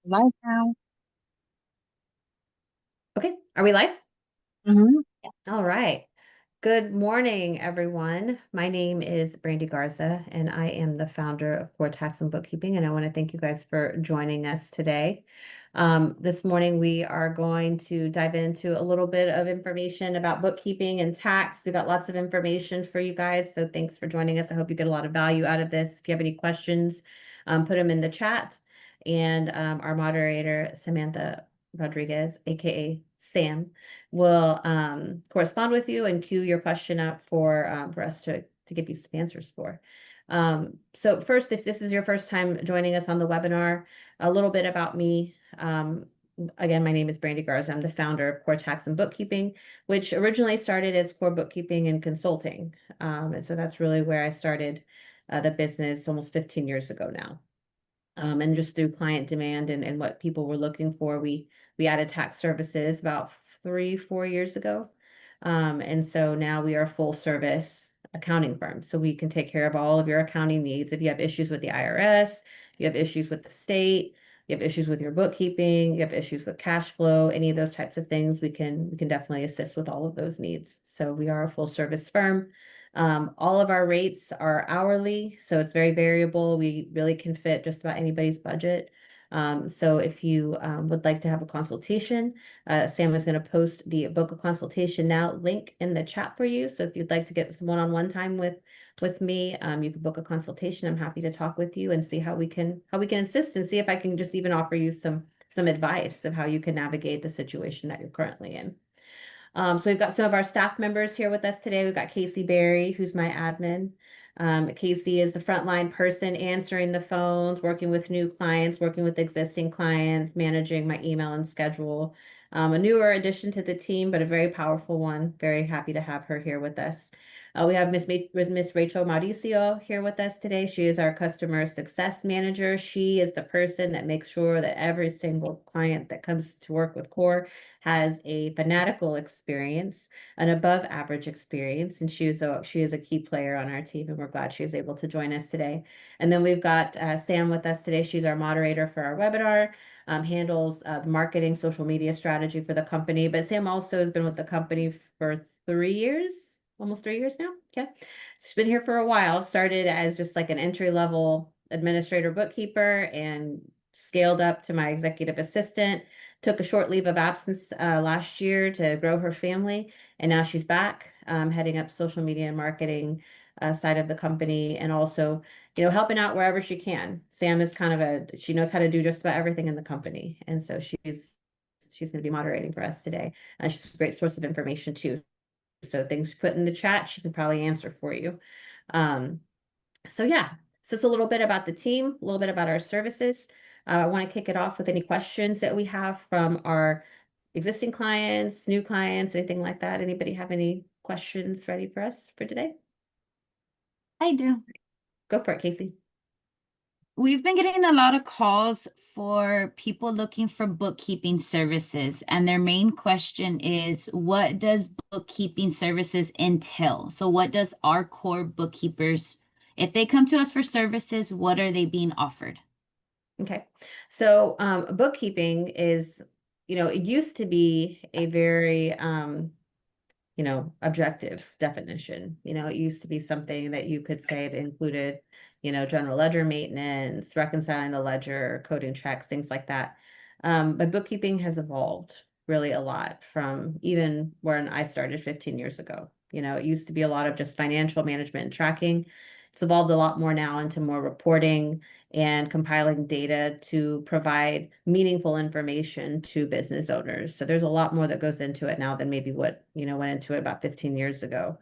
Live now. Okay, are we live? Hmm. All right. Good morning, everyone. My name is Brandy Garza, and I am the founder of COR Tax and Bookkeeping. And I want to thank you guys for joining us today. This morning, we are going to dive into a little bit of information about bookkeeping and tax. We got lots of information for you guys, so thanks for joining us. I hope you get a lot of value out of this. If you have any questions, put them in the chat. And our moderator, Samantha Rodriguez, aka Sam, will correspond with you and queue your question up for us to give you some answers for. So first, if this is your first time joining us on the webinar, a little bit about me. Again, my name is Brandy Garza. I'm the founder of Core Tax and Bookkeeping, which originally started as Core Bookkeeping and Consulting. And so that's really where I started the business almost 15 years ago now. And just through client demand and what people were looking for, we added tax services about 3, 4 years ago. And so now we are a full service accounting firm. So we can take care of all of your accounting needs. If you have issues with the IRS, you have issues with the state, you have issues with your bookkeeping, you have issues with cash flow, any of those types of things, we can definitely assist with all of those needs. So we are a full service firm. All of our rates are hourly, so it's very variable. We really can fit just about anybody's budget. So if you would like to have a consultation, Sam is going to post the book a consultation now link in the chat for you. So if you'd like to get some one-on-one time with me, you can book a consultation. I'm happy to talk with you and see how we can assist and see if I can just even offer you some advice of how you can navigate the situation that you're currently in. So we've got some of our staff members here with us today. We've got Casey Berry, who's my admin. Casey is the frontline person answering the phones, working with new clients, working with existing clients, managing my email and schedule. A newer addition to the team, but a very powerful one. Very happy to have her here with us. We have Miss Rachel Mauricio here with us today. She is our customer success manager. She is the person that makes sure that every single client that comes to work with CORE has a fanatical experience, an above average experience, and she is a key player on our team, and we're glad she was able to join us today. And then we've got Sam with us today. She's our moderator for our webinar, handles the marketing, social media strategy for the company. But Sam also has been with the company for 3 years, almost 3 years now. Okay, she's been here for a while. Started as just like an entry level administrator bookkeeper and scaled up to my executive assistant, took a short leave of absence last year to grow her family, and now she's back, heading up social media and marketing side of the company, and also, helping out wherever she can. Sam is she knows how to do just about everything in the company, and so she's going to be moderating for us today. She's a great source of information too. So things you put in the chat, she can probably answer for you. Um, so yeah, so it's a little bit about the team, a little bit about our services. I want to kick it off with any questions that we have from our existing clients, new clients, anything like that. Anybody have any questions ready for us for today? I do. Go for it, Casey. We've been getting a lot of calls for people looking for bookkeeping services, and their main question is, what does bookkeeping services entail? So, what does our core bookkeepers, if they come to us for services, what are they being offered? Okay. So bookkeeping is, it used to be a very objective definition. It used to be something that you could say it included, general ledger maintenance, reconciling the ledger, coding checks, things like that. But bookkeeping has evolved really a lot from even when I started 15 years ago. It used to be a lot of just financial management and tracking. It's evolved a lot more now into more reporting and compiling data to provide meaningful information to business owners. So there's a lot more that goes into it now than maybe what, went into it about 15 years ago.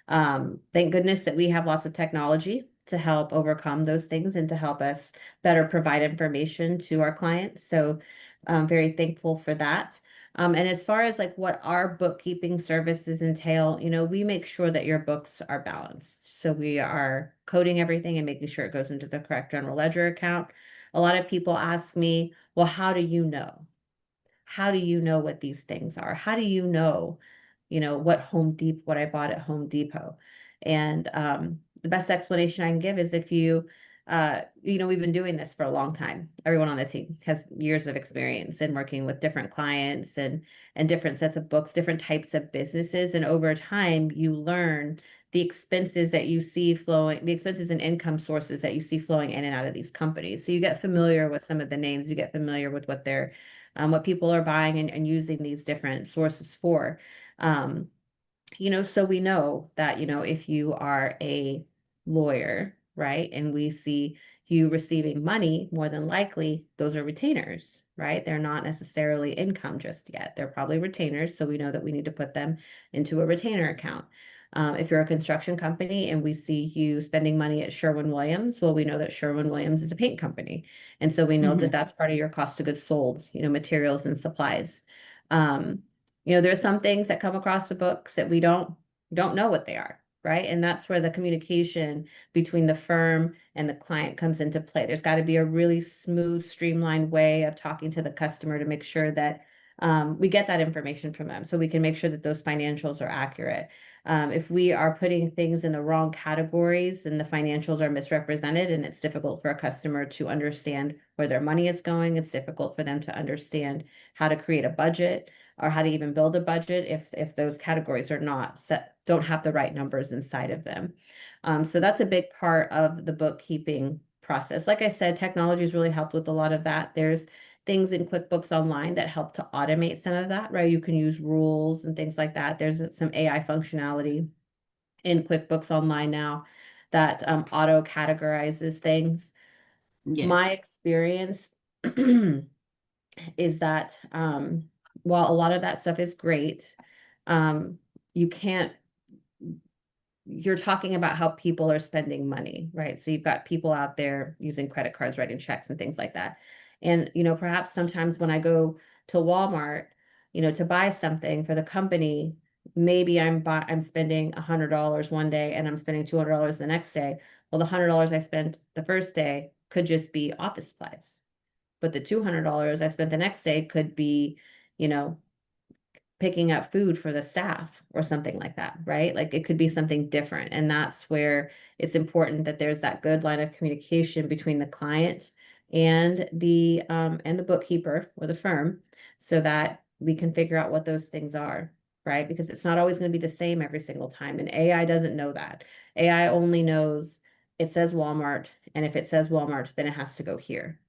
Thank goodness that we have lots of technology to help overcome those things and to help us better provide information to our clients. So I'm very thankful for that. And as far as like what our bookkeeping services entail, we make sure that your books are balanced. So we are coding everything and making sure it goes into the correct general ledger account. A lot of people ask me, well, how do you know? How do you know what these things are? How do you know, what I bought at Home Depot? And the best explanation I can give is if you we've been doing this for a long time. Everyone on the team has years of experience in working with different clients and different sets of books, different types of businesses. And over time, you learn the expenses that you see flowing, the expenses and income sources that you see flowing in and out of these companies. So you get familiar with some of the names, you get familiar with what people are buying and using these different sources for. Um, so we know that, if you are a lawyer, right, and we see you receiving money, more than likely those are retainers, right? They're not necessarily income just yet. They're probably retainers. So we know that we need to put them into a retainer account. If you're a construction company and we see you spending money at Sherwin-Williams, well, we know that Sherwin-Williams is a paint company. And so we know that Hmm. that's part of your cost of goods sold, materials and supplies. Um, there's some things that come across the books that we don't know what they are, right? And that's where the communication between the firm and the client comes into play. There's got to be a really smooth, streamlined way of talking to the customer to make sure that we get that information from them so we can make sure that those financials are accurate. If we are putting things in the wrong categories, then the financials are misrepresented, and it's difficult for a customer to understand where their money is going. It's difficult for them to understand how to create a budget or how to even build a budget if those categories are not set, don't have the right numbers inside of them. So that's a big part of the bookkeeping process. Like I said, technology has really helped with a lot of that. There's things in QuickBooks Online that help to automate some of that, right? You can use rules and things like that. There's some AI functionality in QuickBooks Online now that auto categorizes things. My Yes. experience is that while a lot of that stuff is great, um, you can't, you're talking about how people are spending money, right? So you've got people out there using credit cards, writing checks and things like that. And, perhaps sometimes when I go to Walmart, to buy something for the company, maybe I'm spending $100 one day and I'm spending $200 the next day. Well, the $100 I spent the first day could just be office supplies, but the $200 I spent the next day could be, you know, picking up food for the staff or something like that, right? Like it could be something different. And that's where it's important that there's that good line of communication between the client and the bookkeeper or the firm so that we can figure out what those things are, right? Because it's not always going to be the same every single time. And AI doesn't know that. AI only knows it says Walmart, and if it says Walmart, then it has to go here,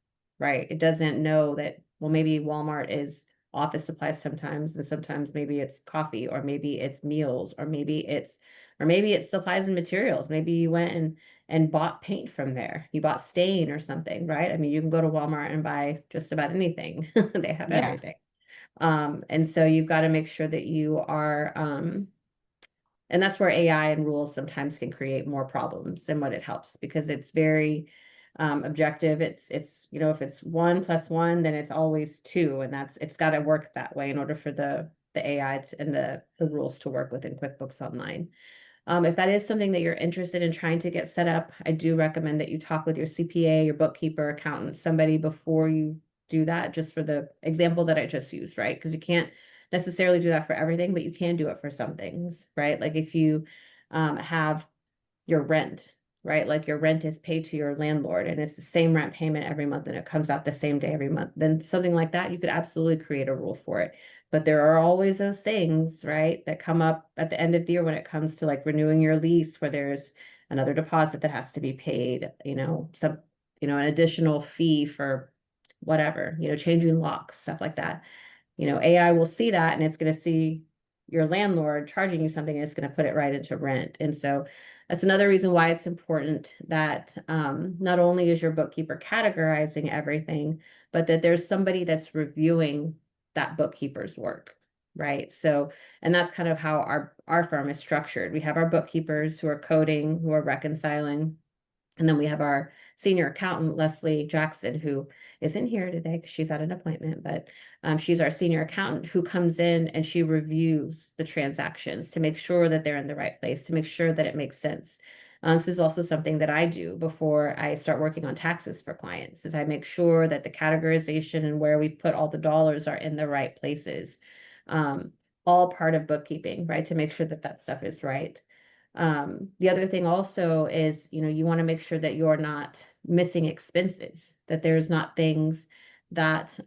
right? It doesn't know that, well, maybe Walmart is office supplies sometimes, and sometimes maybe it's coffee, or maybe it's meals, or maybe it's supplies and materials. Maybe you went and bought paint from there. You bought stain or something, right? I mean, you can go to Walmart and buy just about anything. They have Yeah. everything. And so you've got to make sure that you are and that's where AI and rules sometimes can create more problems than what it helps, because it's very objective. It's if it's 1 + 1, then it's always two, and it's got to work that way in order for the AI and the rules to work within QuickBooks Online. If that is something that you're interested in trying to get set up, I do recommend that you talk with your CPA, your bookkeeper, accountant, somebody before you do that, just for the example that I just used, right? Because you can't necessarily do that for everything, but you can do it for some things, right? Like if you have your rent, right? Like your rent is paid to your landlord and it's the same rent payment every month and it comes out the same day every month, then something like that, you could absolutely create a rule for it. But there are always those things, right, that come up at the end of the year when it comes to like renewing your lease, where there's another deposit that has to be paid, an additional fee for whatever, changing locks, stuff like that. AI will see that and it's going to see your landlord charging you something and it's going to put it right into rent. And so that's another reason why it's important that not only is your bookkeeper categorizing everything, but that there's somebody that's reviewing that bookkeeper's work, right? So, and that's kind of how our firm is structured. We have our bookkeepers who are coding, who are reconciling, and then we have our senior accountant, Leslie Jackson, who isn't here today because she's at an appointment, but she's our senior accountant who comes in and she reviews the transactions to make sure that they're in the right place, to make sure that it makes sense. This is also something that I do before I start working on taxes for clients, is I make sure that the categorization and where we've put all the dollars are in the right places. Um, all part of bookkeeping, right? To make sure that that stuff is right. The other thing also is, you want to make sure that you're not missing expenses, that there's not things that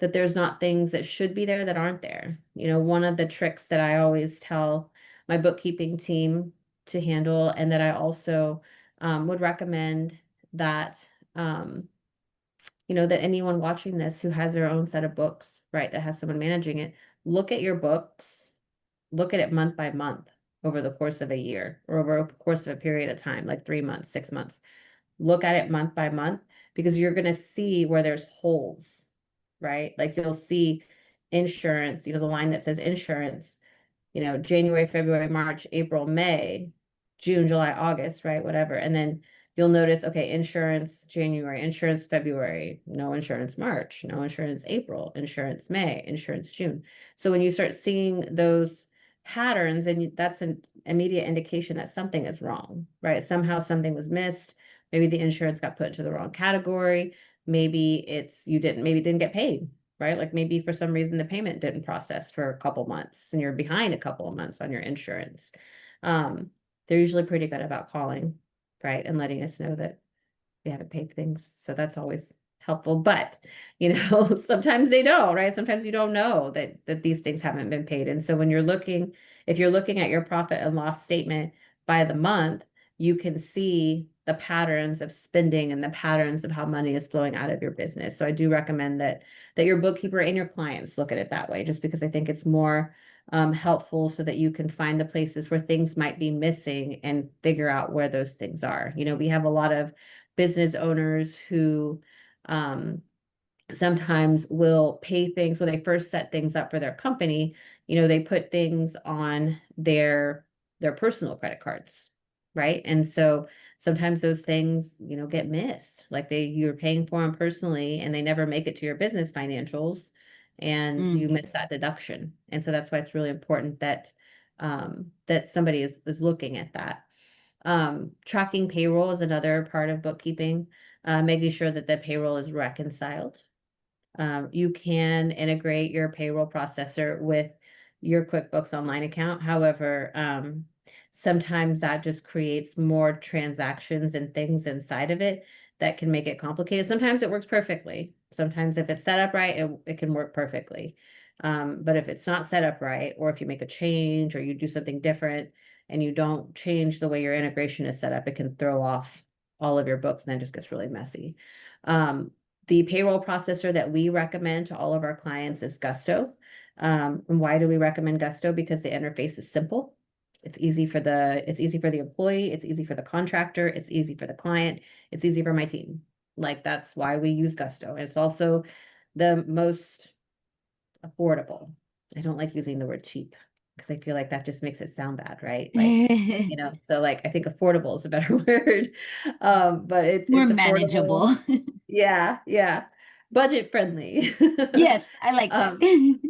there's not things that should be there that aren't there. You know, one of the tricks that I always tell my bookkeeping team to handle, and that I also would recommend that that anyone watching this who has their own set of books, right, that has someone managing it, look at your books, look at it month by month over the course of a year or over a course of a period of time, like 3 months, 6 months. Look at it month by month because you're going to see where there's holes, right? Like you'll see insurance, the line that says insurance, January, February, March, April, May, June, July, August, right? Whatever. And then you'll notice, okay, insurance January, insurance February, no insurance March, no insurance April, insurance May, insurance June. So when you start seeing those patterns, and that's an immediate indication that something is wrong, right? Somehow something was missed. Maybe the insurance got put into the wrong category. Maybe maybe it didn't get paid, right? Like maybe for some reason the payment didn't process for a couple months and you're behind a couple of months on your insurance. Um, they're usually pretty good about calling, right? And letting us know that we haven't paid things. So that's always helpful. But, sometimes they don't, right? Sometimes you don't know that these things haven't been paid. And so when if you're looking at your profit and loss statement by the month, you can see the patterns of spending and the patterns of how money is flowing out of your business. So I do recommend that your bookkeeper and your clients look at it that way, just because I think it's more helpful so that you can find the places where things might be missing and figure out where those things are. We have a lot of business owners who um, sometimes will pay things when they first set things up for their company. They put things on their personal credit cards, right? And so sometimes those things, get missed. Like you're paying for them personally and they never make it to your business financials and you Mm. miss that deduction. And so that's why it's really important that somebody is looking at that. Tracking payroll is another part of bookkeeping, making sure that the payroll is reconciled. You can integrate your payroll processor with your QuickBooks Online account. However, sometimes that just creates more transactions and things inside of it that can make it complicated. Sometimes it works perfectly. Sometimes if it's set up right, it can work perfectly. But if it's not set up right, or if you make a change or you do something different and you don't change the way your integration is set up, it can throw off all of your books and then it just gets really messy. The payroll processor that we recommend to all of our clients is Gusto. And why do we recommend Gusto? Because the interface is simple. It's easy for the employee, it's easy for the contractor, it's easy for the client, it's easy for my team. Like that's why we use Gusto. It's also the most affordable. I don't like using the word cheap because I feel like that just makes it sound bad, right? Like, so like I think affordable is a better word. But More it's affordable. manageable. Yeah, yeah. Budget friendly. Yes, I like that. Um,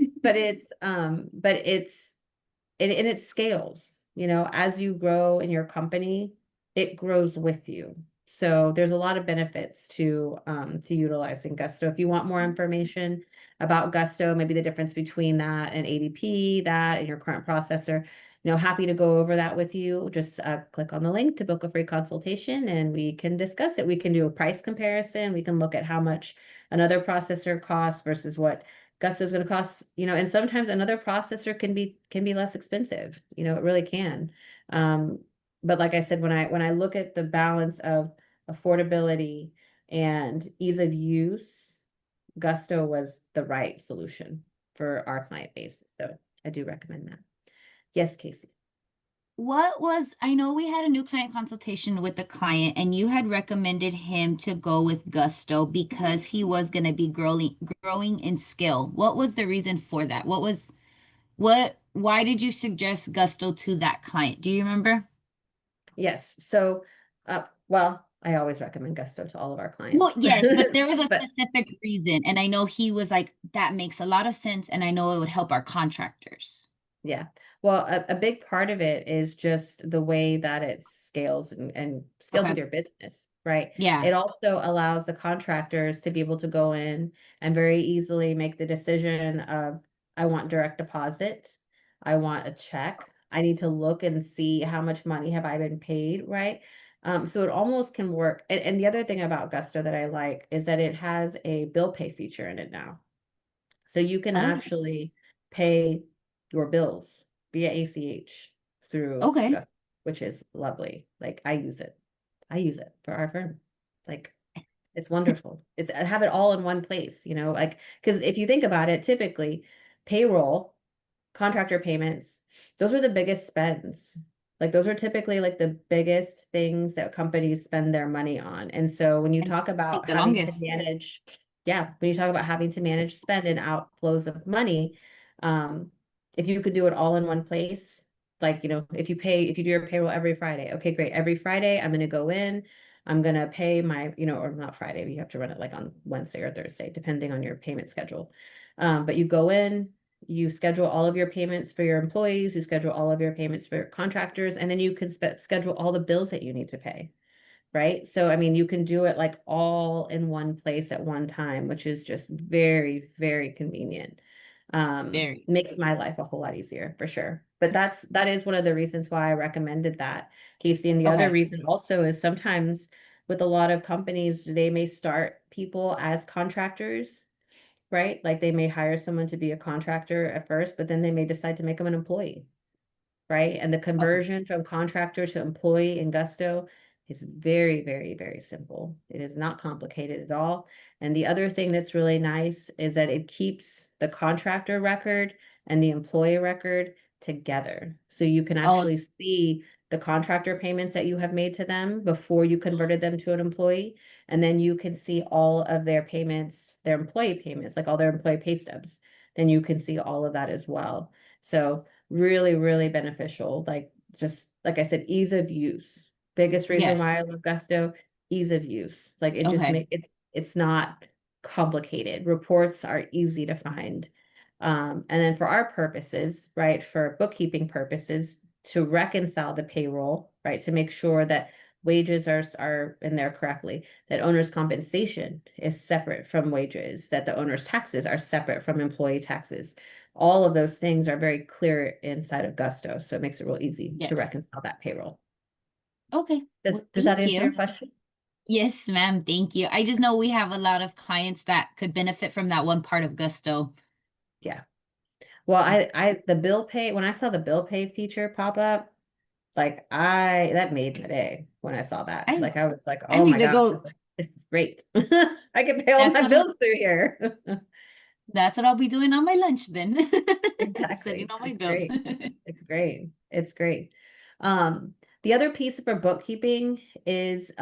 but it's and it scales, as you grow in your company, it grows with you. So there's a lot of benefits to utilizing Gusto. If you want more information about Gusto, maybe the difference between that and ADP, that and your current processor, happy to go over that with you. Just click on the link to book a free consultation and we can discuss it. We can do a price comparison. We can look at how much another processor costs versus what Gusto is going to cost, and sometimes another processor can be less expensive. It really can. Um, but like I said, when I look at the balance of affordability and ease of use, Gusto was the right solution for our client base. So I do recommend that. Yes, Casey. I know we had a new client consultation with the client, and you had recommended him to go with Gusto because he was going to be growing in skill. What was the reason for that? Why did you suggest Gusto to that client? Do you remember? Yes. So, well, I always recommend Gusto to all of our Well, clients, yes, but there was a but specific reason, and I know he was like, that makes a lot of sense, and I know it would help our contractors. yeah. Well, a big part of it is just the way that it scales and scales Okay. with your business, right? Yeah. It also allows the contractors to be able to go in and very easily make the decision of, I want direct deposit, I want a check, I need to look and see how much money have I been paid, right? So it almost can work. And the other thing about Gusto that I like is that it has a bill pay feature in it now. So you can Oh, actually pay your bills via ACH through okay. Gusto, which is lovely. Like I use it. I use it for our firm. Like it's wonderful. It's I have it all in one place, like because if you think about it, typically payroll, contractor payments, those are the biggest spends. Like those are typically like the biggest things that companies spend their money on. And so when you And talk take about the having to longest. manage, yeah, when you talk about having to manage spend and outflows of money, um, if you could do it all in one place, like, if you do your payroll every Friday, okay, great. Every Friday, I'm going to go in, I'm going to pay my, or not Friday, you have to run it like on Wednesday or Thursday, depending on your payment schedule. But you go in, you schedule all of your payments for your employees, you schedule all of your payments for your contractors, and then you can schedule all the bills that you need to pay, right? So, I mean, you can do it like all in one place at one time, which is just very, very convenient. Very. Makes my life a whole lot easier for sure. But that is one of the reasons why I recommended that, Casey. And the other Okay. reason also is sometimes with a lot of companies, they may start people as contractors, right? Like they may hire someone to be a contractor at first, but then they may decide to make them an employee, right? And the Okay. conversion from contractor to employee in Gusto is very, very, very simple. It is not complicated at all. And the other thing that's really nice is that it keeps the contractor record and the employee record together. So you can Oh, actually see the contractor payments that you have made to them before you converted them to an employee. And then you can see all of their payments, their employee payments, like all their employee pay stubs. Then you can see all of that as well. So really, really beneficial. Like just like I said, ease of use. Biggest reason why yes. I love Gusto, ease of use. Like it just Okay. make it's not complicated. Reports are easy to find. And then for our purposes, right, for bookkeeping purposes, to reconcile the payroll, right, to make sure that wages are in there correctly, that owner's compensation is separate from wages, that the owner's taxes are separate from employee taxes. All of those things are very clear inside of Gusto, so it makes it real easy to Yes. reconcile that payroll. Okay. Well, Does that thank answer you. your question? Yes, ma'am. Thank you. I just know we have a lot of clients that could benefit from that one part of Gusto. Yeah. Well, the bill pay, when I saw the bill pay feature pop up, like that made my day when I saw that. I Like I was like, I oh need my to gosh, go. this is great. I can pay all That's my what I, bills through here. that's what I'll be doing on my lunch then. Setting Exactly. all my It's bills. great. It's great. It's great. The other piece for bookkeeping is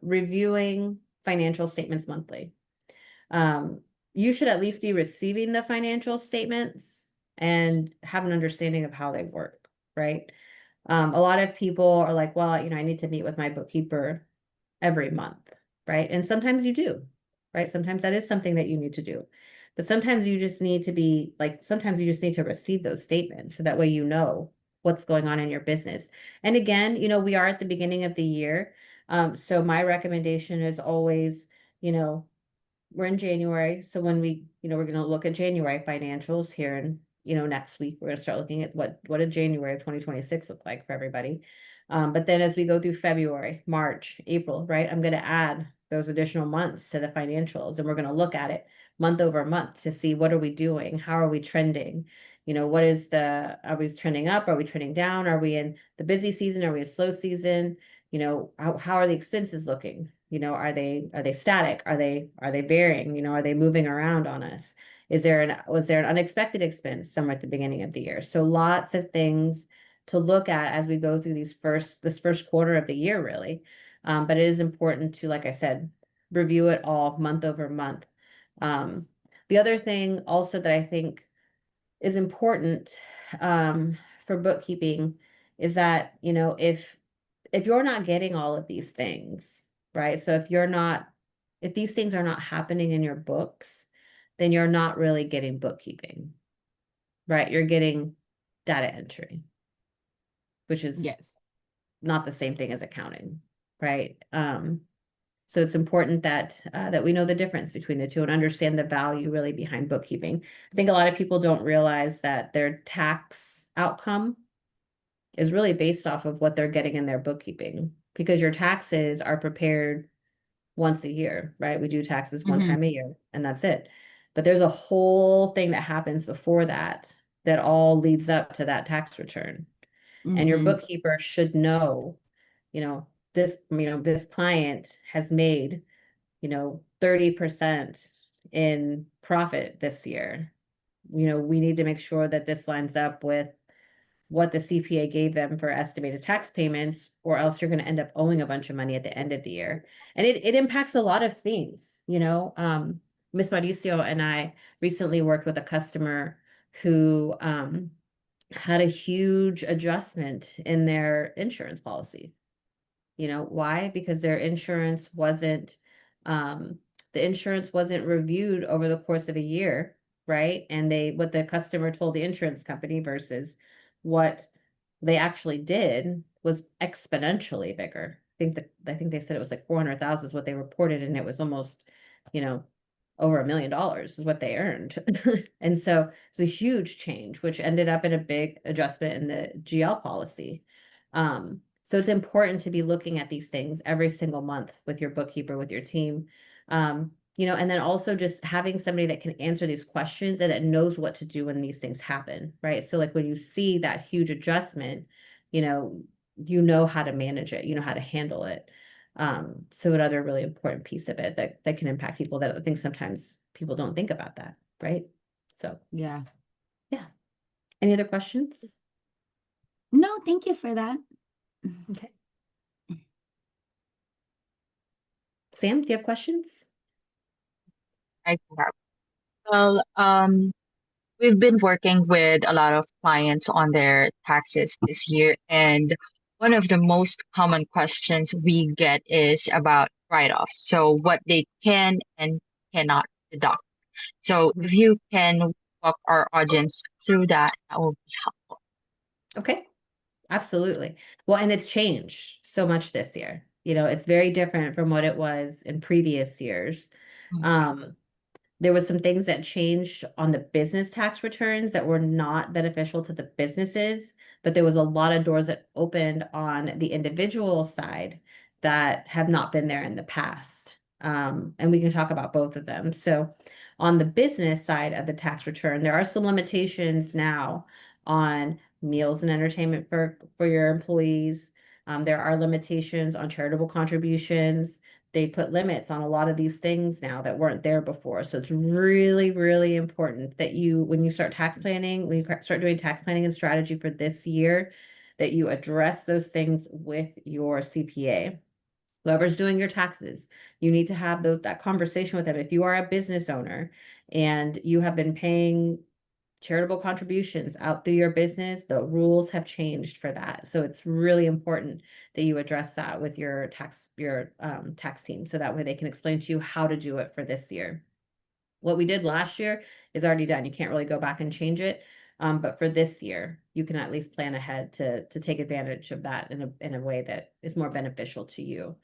reviewing financial statements monthly. Um, you should at least be receiving the financial statements and have an understanding of how they work, right? A lot of people are like, well, I need to meet with my bookkeeper every month, right? And sometimes you do, right? Sometimes that is something that you need to do. But sometimes you just need to be like, sometimes you just need to receive those statements so that way you know what's going on in your business. And again, we are at the beginning of the year. So my recommendation is always, you know, we're in January. So when we're going to look at January financials here and, next week, we're going to start looking at what did January of 2026 look like for everybody. But then as we go through February, March, April, right, I'm going to add those additional months to the financials and we're going to look at it month over month to see what are we doing? How are we trending? Are we trending up? Are we trending down? Are we in the busy season? Are we in slow season? How are the expenses looking? Are they static? Are they varying? Are they moving around on us? Was there an unexpected expense somewhere at the beginning of the year? So lots of things to look at as we go through this first quarter of the year, really. But it is important to, like I said, review it all month over month. Um, the other thing also that I think is important for bookkeeping is that, if you're not getting all of these things, right? So if these things are not happening in your books, then you're not really getting bookkeeping, right? You're getting data entry, which is Yes. not the same thing as accounting, right? So it's important that we know the difference between the two and understand the value really behind bookkeeping. I think a lot of people don't realize that their tax outcome is really based off of what they're getting in their bookkeeping. because your taxes are prepared once a year, right? We do taxes one Hmm. time a year and that's it. But there's a whole thing that happens before that that all leads up to that tax return. And your Hmm. bookkeeper should know, this client has made, 30% in profit this year. We need to make sure that this lines up with what the CPA gave them for estimated tax payments, or else you're going to end up owing a bunch of money at the end of the year. And it impacts a lot of things. Miss Mauricio and I recently worked with a customer who had a huge adjustment in their insurance policy. Why? Because um, the insurance wasn't reviewed over the course of a year, right? And what the customer told the insurance company versus what they actually did was exponentially bigger. I think they said it was like 400,000 is what they reported, and it was almost, you know, over $1 million is what they earned. And so it's a huge change, which ended up in a big adjustment in the GL policy. So it's important to be looking at these things every single month with your bookkeeper, with your team. And then also just having somebody that can answer these questions and that knows what to do when these things happen, right? So like when you see that huge adjustment, you know how to manage it, you know how to handle it. So another really important piece of it that can impact people that I think sometimes people don't think about that, right? So Yeah. yeah. Any other questions? No, thank you for that. Okay. Sam, do you have questions? I think that. Well, we've been working with a lot of clients on their taxes this year, and one of the most common questions we get is about write-offs. So what they can and cannot deduct. So if you can walk our audience through that, that will be helpful. Okay. Absolutely. Well, and it's changed so much this year. It's very different from what it was in previous years. Mhm. Um, there was some things that changed on the business tax returns that were not beneficial to the businesses, but there was a lot of doors that opened on the individual side that have not been there in the past. And we can talk about both of them. So on the business side of the tax return, there are some limitations now on meals and entertainment for your employees. There are limitations on charitable contributions. They put limits on a lot of these things now that weren't there before. So it's really, really important that when you start tax planning, when you start doing tax planning and strategy for this year, that you address those things with your CPA. Whoever's doing your taxes, you need to have that conversation with them. If you are a business owner and you have been paying charitable contributions out through your business, the rules have changed for that. So it's really important that you address that with your tax team, so that way they can explain to you how to do it for this year. What we did last year is already done. You can't really go back and change it. But for this year, you can at least plan ahead to take advantage of that in a way that is more beneficial to you.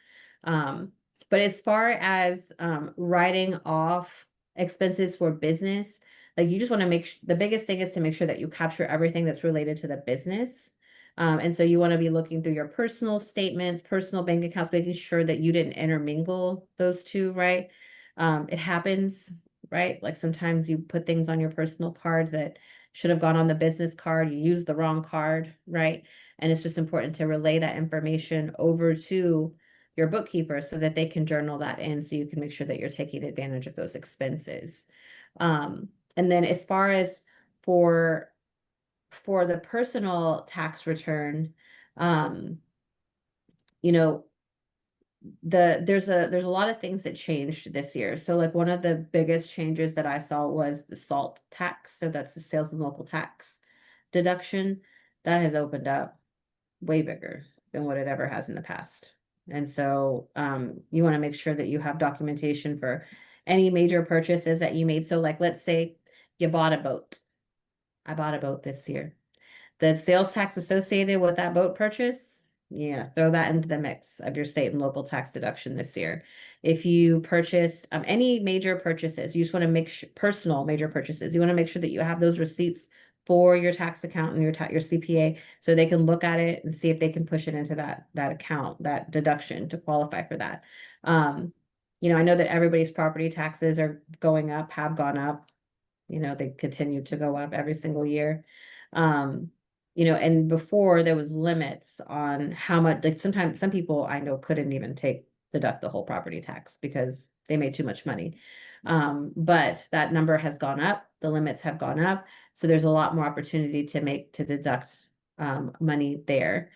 Um, but as far as writing off expenses for business, like you just want to the biggest thing is to make sure that you capture everything that's related to the business. And so you want to be looking through your personal statements, personal bank accounts, making sure that you didn't intermingle those two, right? It happens, right? Like sometimes you put things on your personal card that should have gone on the business card. You use the wrong card, right? And it's just important to relay that information over to your bookkeeper so that they can journal that in, so you can make sure that you're taking advantage of those expenses. And then as far as for the personal tax return, um, you know, there's a lot of things that changed this year. So like one of the biggest changes that I saw was the SALT tax. So that's the sales and local tax deduction that has opened up way bigger than what it ever has in the past. And so you want to make sure that you have documentation for any major purchases that you made. So like let's say you bought a boat. I bought a boat this year. The sales tax associated with that boat purchase, yeah, throw that into the mix of your state and local tax deduction this year. If you purchased any major purchases, you just want to make sure, personal major purchases, you want to make sure that you have those receipts for your tax accountant, your CPA, so they can look at it and see if they can push it into that account, that deduction to qualify for that. I know that everybody's property taxes are going up, have gone up. They continue to go up every single year. Um, and before there was limits on how much, like sometimes some people I know couldn't even deduct the whole property tax because they made too much money. But that number has gone up, the limits have gone up, so there's a lot more opportunity to deduct money there.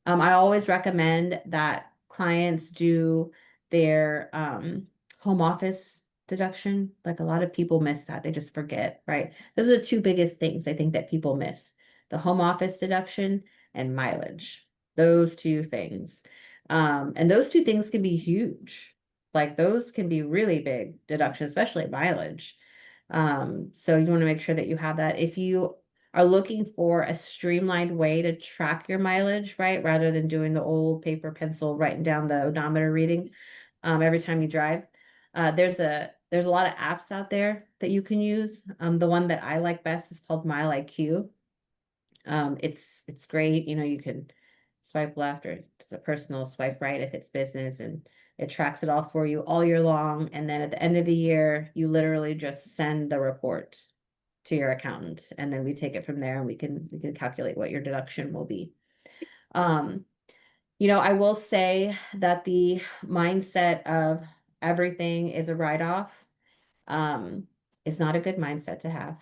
I always recommend that clients do their home office deduction. Like a lot of people miss that. They just forget, right? Those are the two biggest things I think that people miss. The home office deduction and mileage. Those two things. And those two things can be huge. Like those can be really big deductions, especially mileage. So you want to make sure that you have that. If you are looking for a streamlined way to track your mileage, right? Rather than doing the old paper pencil, writing down the odometer reading every time you drive. There's a lot of apps out there that you can use. The one that I like best is called Mile IQ. It's great. You can swipe left or it's a personal swipe right if it's business, and it tracks it all for you all year long. And then at the end of the year, you literally just send the report to your accountant, and then we take it from there and we can calculate what your deduction will be. Um, I will say that the mindset of everything is a write-off um is not a good mindset to have.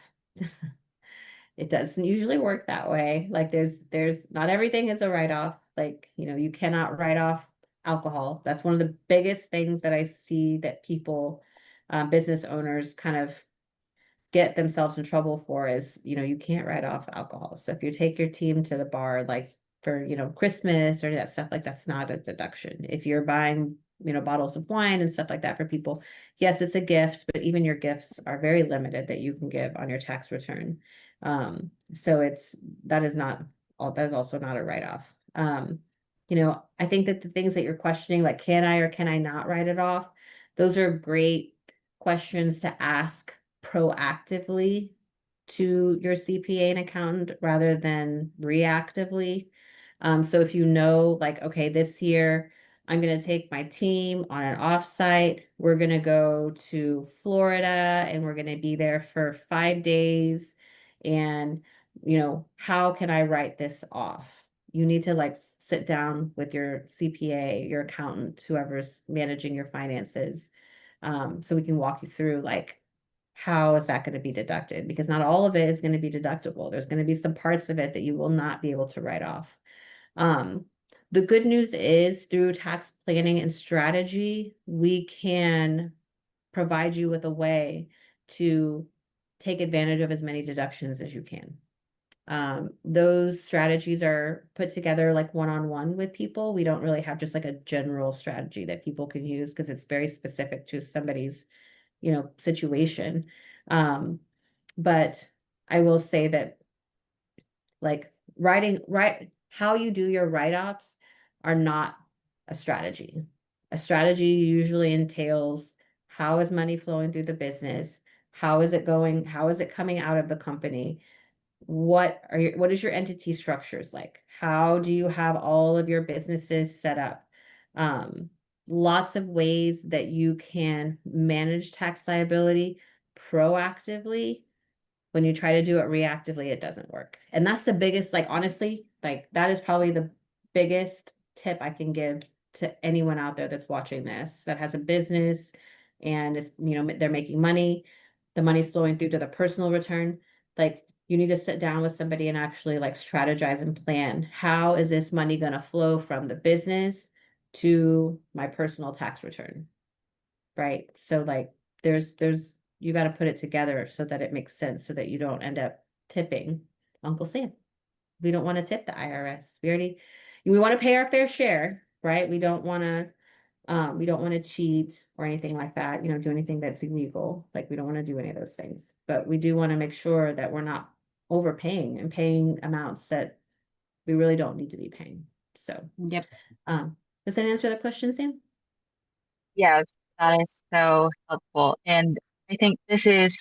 It doesn't usually work that way. Like there's not everything is a write-off. Like, you cannot write off alcohol. That's one of the biggest things that I see that people, business owners kind of get themselves in trouble for is, you can't write off alcohol. So if you take your team to the bar, like for, Christmas or that stuff, like that's not a deduction. If you're buying, bottles of wine and stuff like that for people, yes, it's a gift, but even your gifts are very limited that you can give on your tax return. So that is also not a write-off. I think that the things that you're questioning, like, can I or can I not write it off? Those are great questions to ask proactively to your CPA and accountant rather than reactively. So if you know, like, okay, this year I'm going to take my team on an offsite. We're going to go to Florida and we're going to be there for 5 days. And, how can I write this off? You need to like sit down with your CPA, your accountant, whoever's managing your finances, so we can walk you through like how is that going to be deducted, because not all of it is going to be deductible. There's going to be some parts of it that you will not be able to write off. Um, the good news is through tax planning and strategy, we can provide you with a way to take advantage of as many deductions as you can. Those strategies are put together like one-on-one with people. We don't really have just like a general strategy that people can use because it's very specific to somebody's, situation. But I will say that like how you do your write-offs are not a strategy. A strategy usually entails how is money flowing through the business? How is it going? How is it coming out of the company? What is your entity structures like? How do you have all of your businesses set up? Um, Lots of ways that you can manage tax liability proactively. When you try to do it reactively, it doesn't work. And that's the biggest, like, honestly, like that is probably the biggest tip I can give to anyone out there that's watching this, that has a business and is, they're making money, the money's flowing through to the personal return. Like, you need to sit down with somebody and actually like strategize and plan. How is this money going to flow from the business to my personal tax return? Right. So like you got to put it together so that it makes sense, so that you don't end up tipping Uncle Sam. We don't want to tip the IRS. We want to pay our fair share, right? We don't want to cheat or anything like that, do anything that's illegal. Like, we don't want to do any of those things, but we do want to make sure that we're not overpaying and paying amounts that we really don't need to be paying. So, Yep. does that answer the question, Sam? Yes, that is so helpful. And I think this is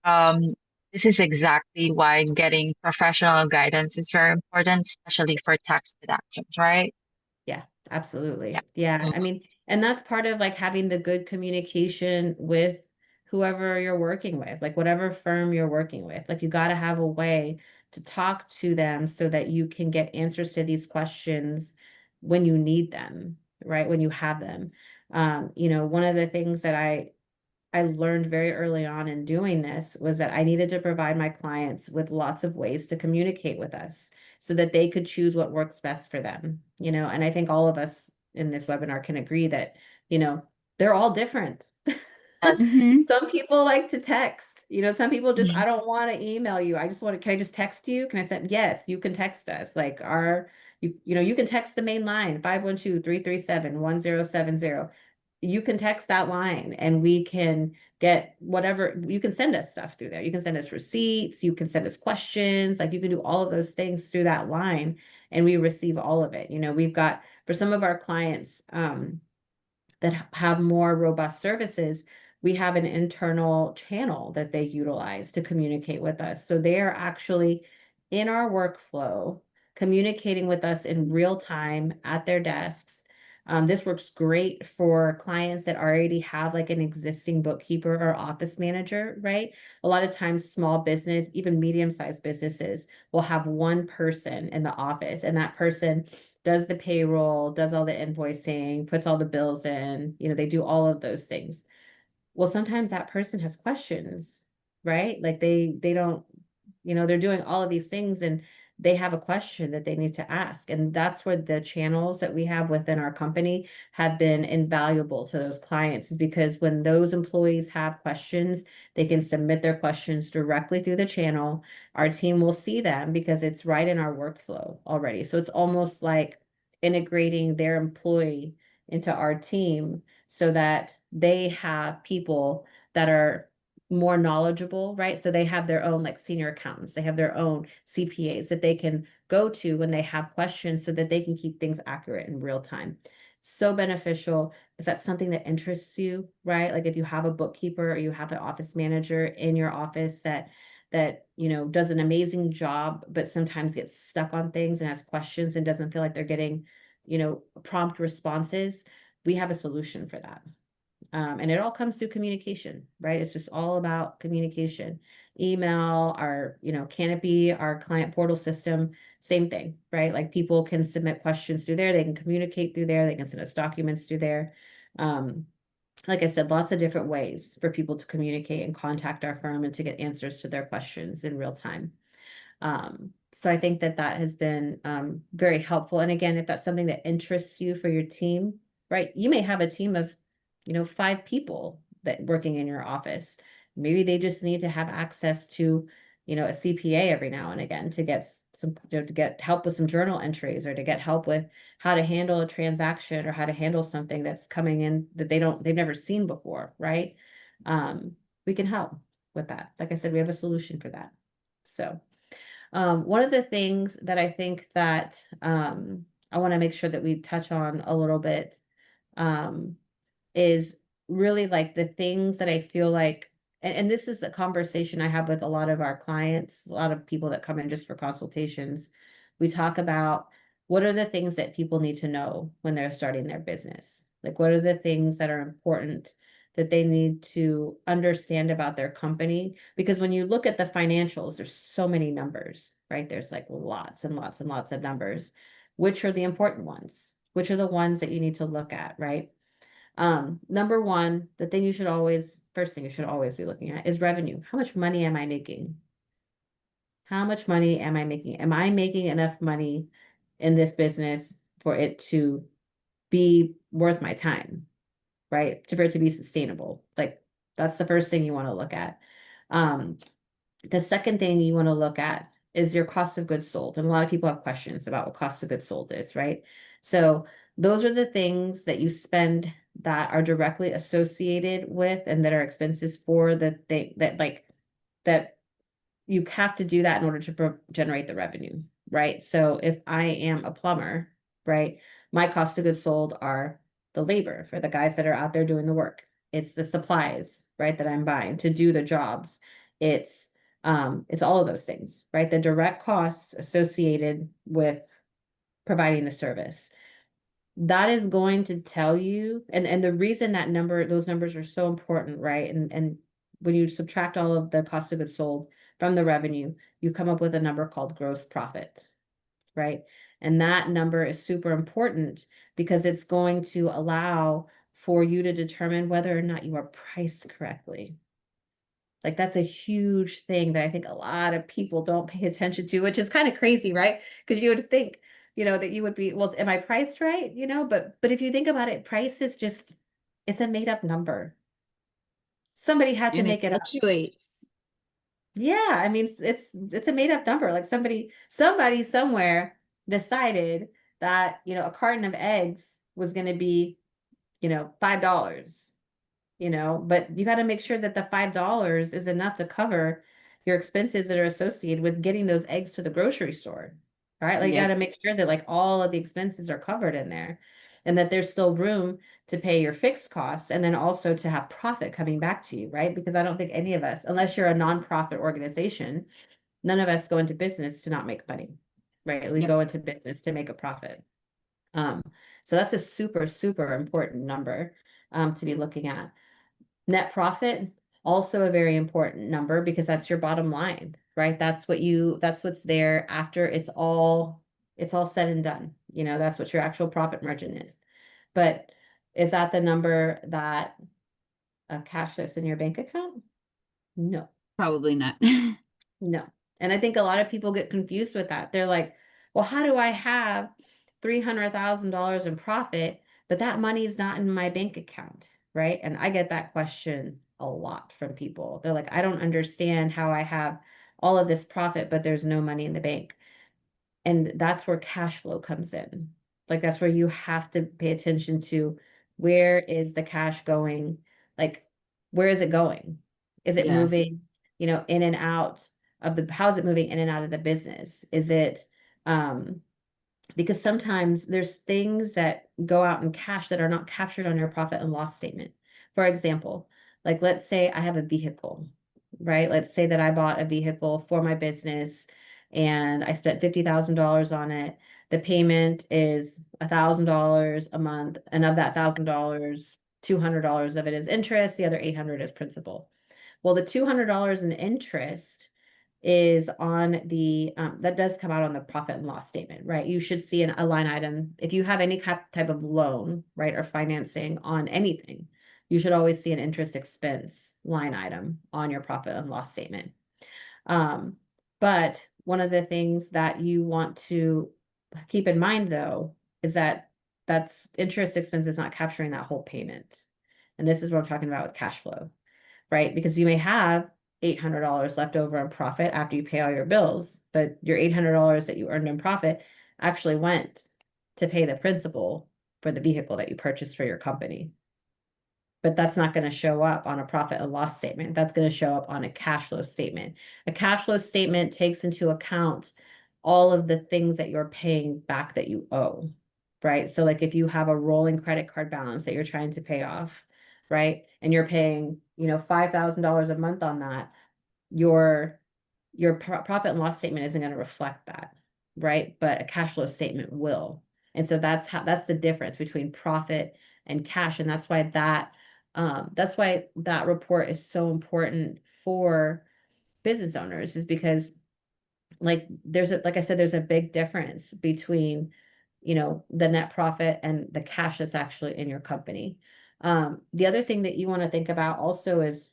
um this is exactly why getting professional guidance is very important, especially for tax deductions, right? Yeah, Yeah. absolutely. Yeah. Mm. I mean, and that's part of like having the good communication with whoever you're working with, like whatever firm you're working with. Like you got to have a way to talk to them so that you can get answers to these questions when you need them, right? When you have them. One of the things that I learned very early on in doing this was that I needed to provide my clients with lots of ways to communicate with us so that they could choose what works best for them, and I think all of us in this webinar can agree that, you know, they're all different. Yes. Mm-hmm. Some people like to text, some people just, I Mhm. don't want to email you. I just want to, can I just text you? Can I send? Yes, you can text us. Like you can text the main line, 512-337-1070. You can text that line and we can get whatever, you can send us stuff through there. You can send us receipts, you can send us questions, like you can do all of those things through that line and we receive all of it. We've got for some of our clients, that have more robust services, we have an internal channel that they utilize to communicate with us. So they are actually in our workflow, communicating with us in real time at their desks. This works great for clients that already have like an existing bookkeeper or office manager, right? A lot of times, small business, even medium-sized businesses, will have one person in the office, and that person does the payroll, does all the invoicing, puts all the bills in, they do all of those things. Well, sometimes that person has questions, right? Like they don't, they're doing all of these things and they have a question that they need to ask. And that's where the channels that we have within our company have been invaluable to those clients, is because when those employees have questions, they can submit their questions directly through the channel. Our team will see them because it's right in our workflow already. So it's almost like integrating their employee into our team so that they have people that are more knowledgeable, right? So they have their own like senior accountants, they have their own CPAs that they can go to when they have questions so that they can keep things accurate in real time. So beneficial if that's something that interests you, right? Like if you have a bookkeeper or you have an office manager in your office that does an amazing job but sometimes gets stuck on things and has questions and doesn't feel like they're getting prompt responses, we have a solution for that. And it all comes through communication, right? It's just all about communication. Email, our, Canopy, our client portal system, same thing, right? Like people can submit questions through there, they can communicate through there, they can send us documents through there. Um, like I said, lots of different ways for people to communicate and contact our firm and to get answers to their questions in real time. So I think that that has been very helpful. And again, if that's something that interests you for your team, right? You may have a team of, 5 people that working in your office. Maybe they just need to have access to, a CPA every now and again to get some, to get help with some journal entries or to get help with how to handle a transaction or how to handle something that's coming in that they've never seen before, right? Um, we can help with that. Like I said, we have a solution for that. So. One of the things that I think that I want to make sure that we touch on a little bit um, is really like the things that I feel like, and this is a conversation I have with a lot of our clients, a lot of people that come in just for consultations. We talk about what are the things that people need to know when they're starting their business? Like, what are the things that are important that they need to understand about their company? Because when you look at the financials, there's so many numbers, right? There's like lots and lots and lots of numbers. Which are the important ones? Which are the ones that you need to look at, right? Number one, the thing you should always, first thing you should always be looking at is revenue. How much money am I making? How much money am I making? Am I making enough money in this business for it to be worth my time, right? For it to be sustainable. Like that's the first thing you want to look at. Um, the second thing you want to look at is your cost of goods sold. And a lot of people have questions about what cost of goods sold is, right? So those are the things that you spend that are directly associated with and that are expenses for that they that like that you have to do that in order to generate the revenue, right? So if I am a plumber, right, my cost of goods sold are the labor for the guys that are out there doing the work. It's the supplies, right, that I'm buying to do the jobs. It's It's all of those things, right? The direct costs associated with providing the service. That is going to tell you, and the reason that those numbers are so important, right? And when you subtract all of the cost of goods sold from the revenue, you come up with a number called gross profit, right? And that number is super important because it's going to allow for you to determine whether or not you are priced correctly. Like that's a huge thing that I think a lot of people don't pay attention to, which is kind of crazy, right? Because you would think, that you would be, well, am I priced right? But if you think about it, price is just, it's a made up number. Somebody had to And it make it up. fluctuates. Yeah, I mean, it's a made up number. Like somebody somewhere decided that, a carton of eggs was going to be, $5. But you got to make sure that the $5 is enough to cover your expenses that are associated with getting those eggs to the grocery store, right? Like you got Yep. to make sure that like all of the expenses are covered in there and that there's still room to pay your fixed costs and then also to have profit coming back to you, right? Because I don't think any of us, unless you're a nonprofit organization, none of us go into business to not make money, right? We Yep. go into business to make a profit. Um, so that's a super, super important number to be looking at. Net profit, also a very important number because that's your bottom line, right? That's what's there after it's all said and done. That's what your actual profit margin is. But is that the number that a cash that's in your bank account? No. Probably not. No. And I think a lot of people get confused with that. They're like, well, how do I have $300,000 in profit, but that money is not in my bank account, right? And I get that question a lot from people. They're like, I don't understand how I have all of this profit, but there's no money in the bank. And that's where cash flow comes in. Like that's where you have to pay attention to where is the cash going? Like, where is it going? Is it Yeah. moving, in and out how is it moving in and out of the business? Is it, um, because sometimes there's things that go out in cash that are not captured on your profit and loss statement. For example, like let's say I have a vehicle, right? Let's say that I bought a vehicle for my business and I spent $50,000 on it. The payment is $1,000 a month, and of that $1,000, $200 of it is interest, the other 800 is principal. Well, the $200 in interest is on that does come out on the profit and loss statement, right? You should see a line item. If you have any type of loan, right, or financing on anything, you should always see an interest expense line item on your profit and loss statement. But one of the things that you want to keep in mind though, is that that's interest expense is not capturing that whole payment. And this is what I'm talking about with cash flow, right? Because you may have $800 left over in profit after you pay all your bills, but your $800 that you earned in profit actually went to pay the principal for the vehicle that you purchased for your company. But that's not going to show up on a profit and loss statement. That's going to show up on a cash flow statement. A cash flow statement takes into account all of the things that you're paying back that you owe, right? So like if you have a rolling credit card balance that you're trying to pay off, right? And you're paying, $5,000 a month on that, your profit and loss statement isn't going to reflect that, right? But a cash flow statement will. And so that's the difference between profit and cash. And that's why that report is so important for business owners, is because like I said, there's a big difference between, the net profit and the cash that's actually in your company. The other thing that you want to think about also is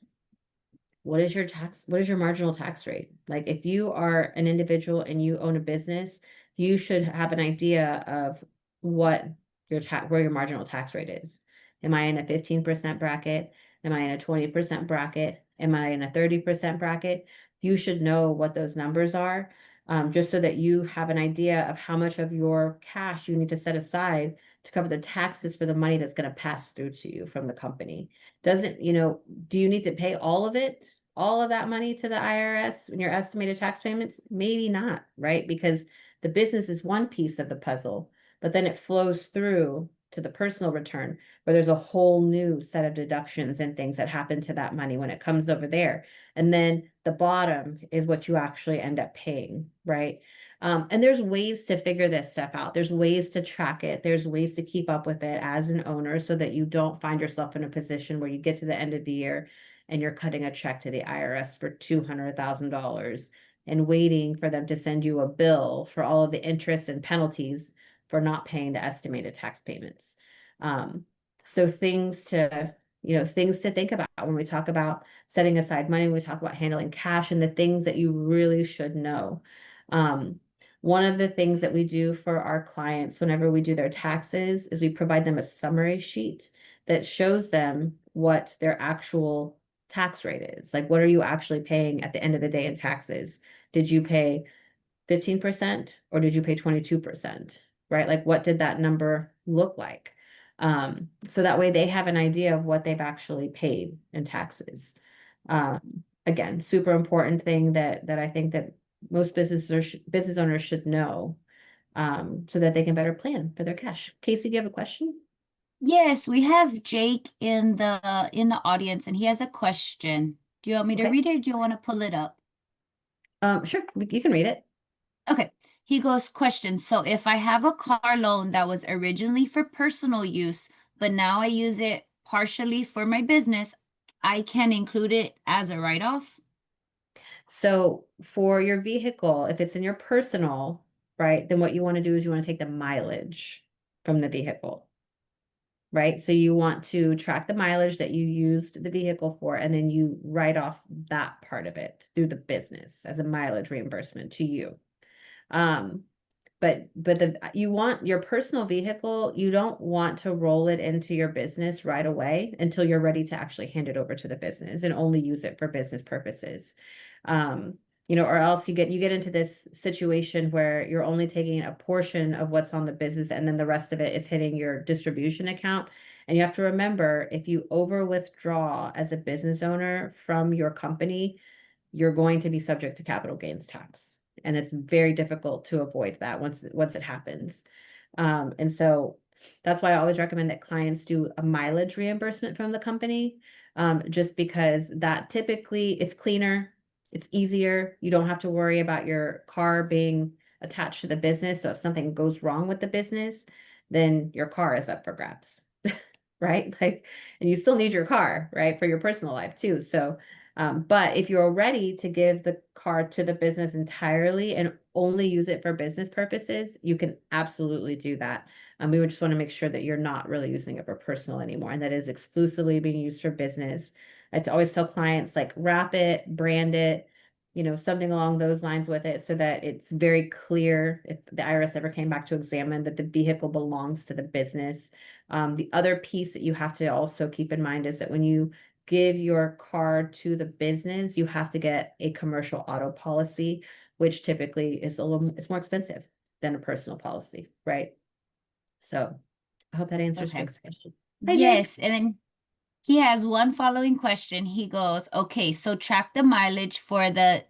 what is your marginal tax rate? Like if you are an individual and you own a business, you should have an idea of what where your marginal tax rate is. Am I in a 15% bracket? Am I in a 20% bracket? Am I in a 30% bracket? You should know what those numbers are, just so that you have an idea of how much of your cash you need to set aside to cover the taxes for the money that's going to pass through to you from the company. Doesn't, do you need to pay all of it, all of that money to the IRS in your estimated tax payments? Maybe not, right? Because the business is one piece of the puzzle, but then it flows through to the personal return where there's a whole new set of deductions and things that happen to that money when it comes over there. And then the bottom is what you actually end up paying, right? And there's ways to figure this stuff out. There's ways to track it. There's ways to keep up with it as an owner so that you don't find yourself in a position where you get to the end of the year and you're cutting a check to the IRS for $200,000 and waiting for them to send you a bill for all of the interest and penalties for not paying the estimated tax payments. So things to think about when we talk about setting aside money, when we talk about handling cash and the things that you really should know. One of the things that we do for our clients whenever we do their taxes is we provide them a summary sheet that shows them what their actual tax rate is. Like, what are you actually paying at the end of the day in taxes? Did you pay 15% or did you pay 22%? Right? Like, what did that number look like? So that way they have an idea of what they've actually paid in taxes. Again, super important thing that I think that most business owners should know, so that they can better plan for their cash. Casey, do you have a question? Yes, we have Jake in the audience, and he has a question. Do you want me to Okay. read it, or do you want to pull it up? Sure, you can read it. Okay. He goes, question. So if I have a car loan that was originally for personal use, but now I use it partially for my business, I can include it as a write-off? So for your vehicle, if it's in your personal, right, then what you want to do is you want to take the mileage from the vehicle, right? So you want to track the mileage that you used the vehicle for, and then you write off that part of it through the business as a mileage reimbursement to you. Um, but you want your personal vehicle, you don't want to roll it into your business right away until you're ready to actually hand it over to the business and only use it for business purposes. Um, or else you get into this situation where you're only taking a portion of what's on the business and then the rest of it is hitting your distribution account. And you have to remember, if you over withdraw as a business owner from your company, you're going to be subject to capital gains tax. And it's very difficult to avoid that once it happens. And so that's why I always recommend that clients do a mileage reimbursement from the company, just because that typically it's cleaner, it's easier. You don't have to worry about your car being attached to the business. So if something goes wrong with the business, then your car is up for grabs, right? Like, and you still need your car, right, for your personal life too. So but if you're ready to give the car to the business entirely and only use it for business purposes, you can absolutely do that. We would just want to make sure that you're not really using it for personal anymore and that is exclusively being used for business. I always tell clients, like, wrap it, brand it, something along those lines with it so that it's very clear if the IRS ever came back to examine that the vehicle belongs to the business. The other piece that you have to also keep in mind is that when you give your car to the business, you have to get a commercial auto policy, which typically is it's more expensive than a personal policy, right? So I hope that answers Okay. Jake's question. Hi, Jake. Yes, and then he has one following question. He goes, okay, so track the mileage for the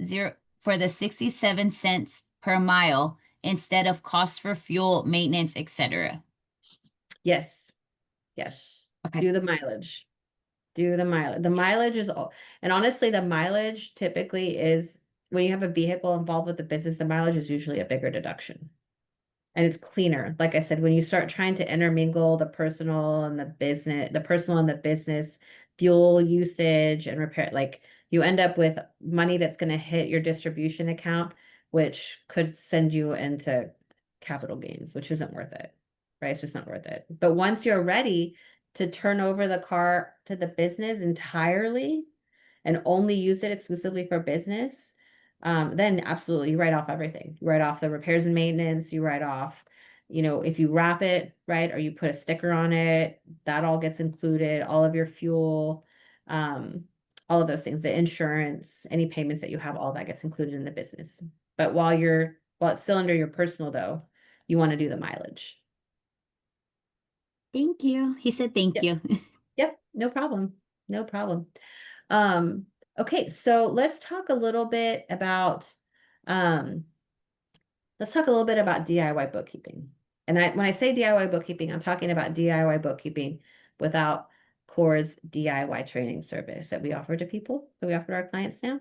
67 cents per mile instead of cost for fuel, maintenance, etc. Yes, yes. Okay. Do the mileage. Do the mileage. The mileage is all, and honestly, the mileage typically is when you have a vehicle involved with the business, the mileage is usually a bigger deduction. And it's cleaner. Like I said, when you start trying to intermingle the personal and the business fuel usage and repair, like, you end up with money that's going to hit your distribution account, which could send you into capital gains, which isn't worth it, right? It's just not worth it. But once you're ready to turn over the car to the business entirely and only use it exclusively for business, then absolutely you write off everything. You write off the repairs and maintenance, you write off, if you wrap it, right, or you put a sticker on it, that all gets included, all of your fuel, all of those things, the insurance, any payments that you have, all that gets included in the business. But while it's still under your personal though, you want to do the mileage. Thank you. He said thank Yep. you. Yep, no problem. No problem. Um, okay, so um, let's talk a little bit about DIY bookkeeping. And when I say DIY bookkeeping, I'm talking about DIY bookkeeping without COR's DIY training service that we offer to our clients now.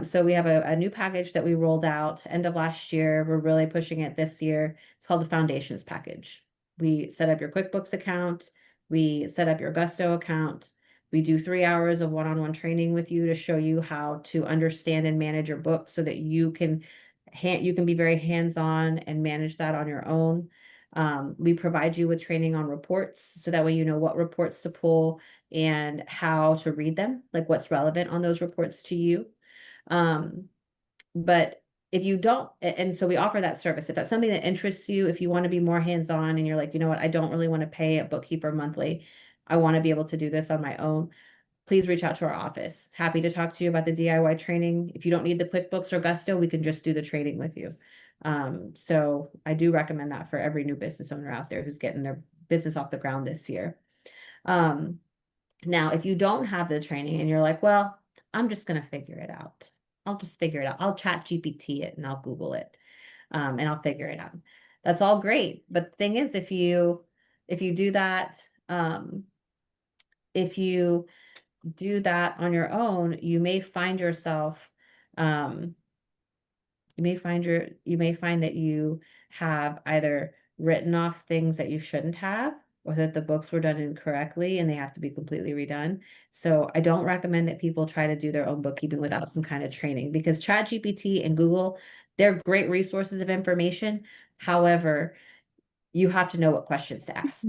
So we have a new package that we rolled out end of last year. We're really pushing it this year. It's called the Foundations Package. We set up your QuickBooks account. We set up your Gusto account. We do 3 hours of one-on-one training with you to show you how to understand and manage your book so that you can be very hands-on and manage that on your own. We provide you with training on reports so that way you know what reports to pull and how to read them, like what's relevant on those reports to you. But if you don't, and so we offer that service. If that's something that interests you, if you want to be more hands-on and you're like, you know what, I don't really want to pay a bookkeeper monthly. I want to be able to do this on my own. Please reach out to our office. Happy to talk to you about the DIY training. If you don't need the QuickBooks or Gusto, we can just do the training with you. So I do recommend that for every new business owner out there who's getting their business off the ground this year. Now, if you don't have the training and you're like, well, I'm just going to figure it out. I'll just figure it out. I'll chat GPT it and I'll Google it, and I'll figure it out. That's all great. But the thing is, if you do that, if you do that on your own, you may find yourself, um, you may find that you have either written off things that you shouldn't have, or that the books were done incorrectly and they have to be completely redone. So I don't recommend that people try to do their own bookkeeping without some kind of training, because ChatGPT and Google, they're great resources of information. However, you have to know what questions to ask.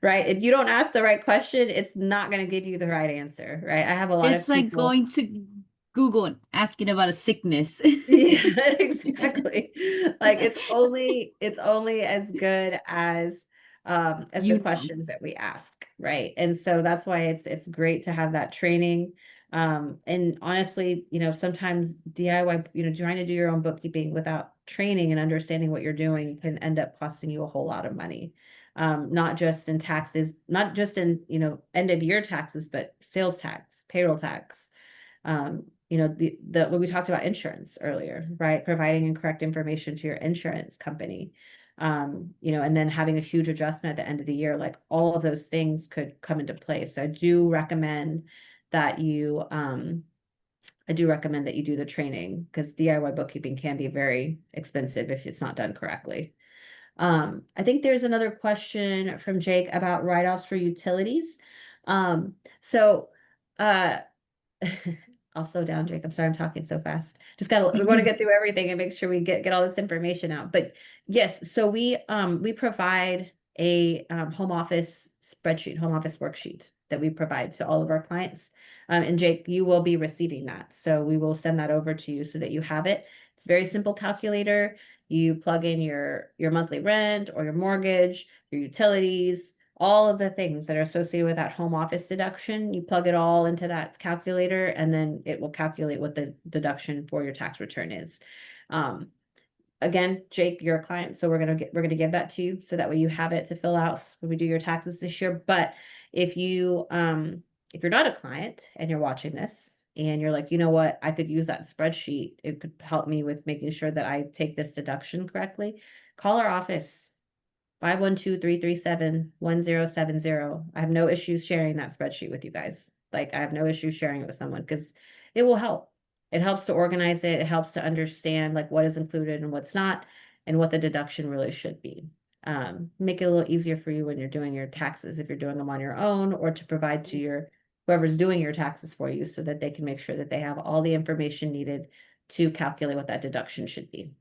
Right? If you don't ask the right question, it's not going to give you the right answer, right? I have a lot It's of like people. going to Google and asking about a sickness. Yeah, exactly. Like it's only as good as the You know. questions that we ask, right? And so that's why it's great to have that training. And honestly, sometimes DIY, trying to do your own bookkeeping without training and understanding what you're doing can end up costing you a whole lot of money. Not just in taxes, not just in, end of year taxes, but sales tax, payroll tax, the when we talked about insurance earlier, right? Providing incorrect information to your insurance company, and then having a huge adjustment at the end of the year, like all of those things could come into play. So that you, I do recommend that you do the training, because DIY bookkeeping can be very expensive if it's not done correctly. I think there's another question from Jake about write-offs for utilities. So, uh, I'll slow down, Jake. I'm sorry I'm talking so fast. We want to get through everything and make sure we get all this information out. But yes, so we provide a home office spreadsheet, home office worksheet that we provide to all of our clients. And Jake, you will be receiving that. So we will send that over to you so that you have it. It's a very simple calculator. You plug in your monthly rent or your mortgage, your utilities, all of the things that are associated with that home office deduction. You plug it all into that calculator, and then it will calculate what the deduction for your tax return is. Again, Jake, you're a client, so we're gonna give that to you so that way you have it to fill out when we do your taxes this year. But if you're not a client and you're watching this and you're like, you know what, I could use that spreadsheet. It could help me with making sure that I take this deduction correctly. Call our office. 512-337-1070. I have no issues sharing that spreadsheet with you guys. Like, I have no issue sharing it with someone because it will help. It helps to organize it. It helps to understand like what is included and what's not, and what the deduction really should be. Make it a little easier for you when you're doing your taxes, if you're doing them on your own, or to provide to whoever's doing your taxes for you, so that they can make sure that they have all the information needed to calculate what that deduction should be.